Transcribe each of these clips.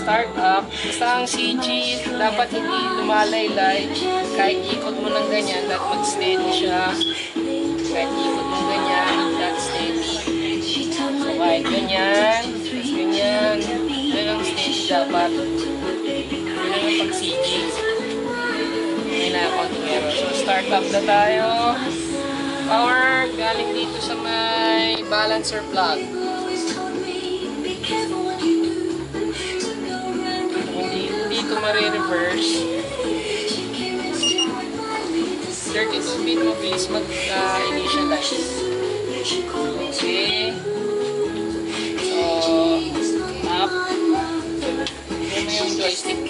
start up. Basta ang CG, dapat hindi lumalaylay. Kahit ikot mo ng ganyan, dapat mag-steady siya. Kahit ikot mo ganyan, dapat steady. So kahit ganyan, tapos ganyan, yun ang steady dapat. Yun ang pag-CG. Yun na ako. So start up na tayo. Power galing dito sa may balancer plug. Hindi ito marireverse. 32 bit mabilis mag-initialize. Okay. So, up. Ito na yung joystick.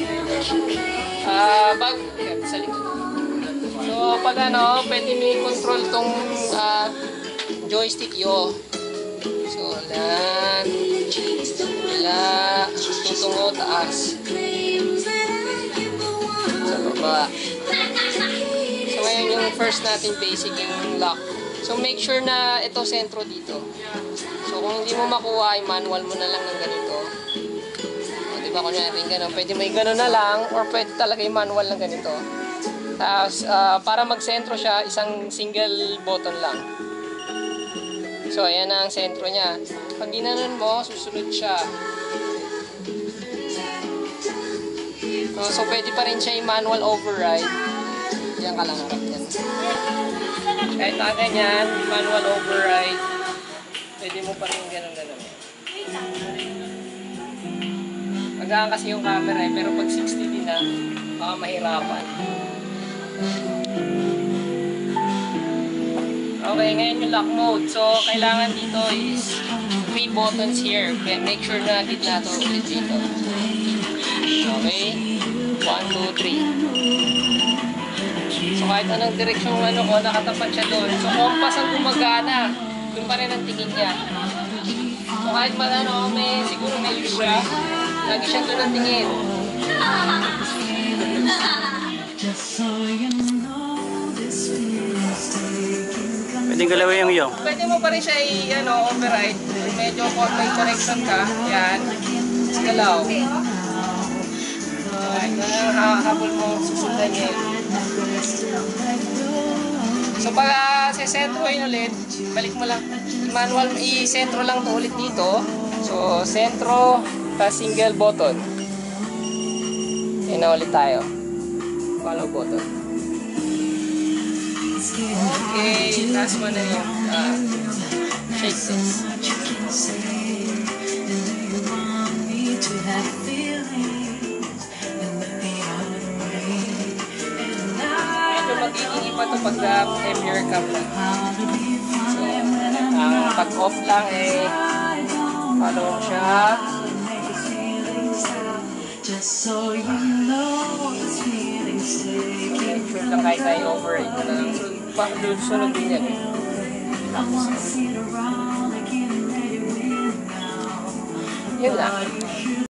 Yan, sa likod. So, pag ano, pwede mo i-control tong joystick yo. So, lan, tutungo, taas. Sa baba. So, ngayon yung first natin basic, yung lock. So, make sure na ito sentro dito. So, kung hindi mo makuha, i-manual mo na lang ng ganito. O, diba, kunyari gano'n. Pwede may gano'n na lang, or pwede talaga i-manual ng ganito. Tapos, para mag-sentro siya, isang single button lang. So, ayan na ang sentro niya. Pag ginanon mo, susunod siya. So pwede pa rin siya i-manual override. Diyan ka lang harap yan. Kahit na ganyan, manual override, pwede mo pa rin ganun-ganun. Magaan kasi yung camera eh, pero pag 60 na, baka mahirapan. Okay, ngayon yung lock mode. So, kailangan dito is 3 buttons here. Make sure na gitna ito ulit dito. Okay? 1, 2, 3. So, kahit anong direksyon ko, nakatapat siya doon. So, compass ang gumagana. Doon pa rin ang tingin niya. So, kahit siguro may use siya, lagi siya doon ang tingin. Pwede galawin yung yung. Pwede mo pa rin siya override. Medyo may correction ka. Yan. Galaw. Habol mo, susundan niya yun. So pag sesentruhin ulit, balik mo lang. Manual, i-sentro lang to ulit dito. So sentro, tapos single button. Yan na ulit tayo. Follow button. Okay, last one na yung shake this. Medyo magiging iba ito pag heavier ka pa. So, ang pag-off lang follow siya. Sure lang kahit tayo override na lang. Sunod din yan. Tapos, yun lang.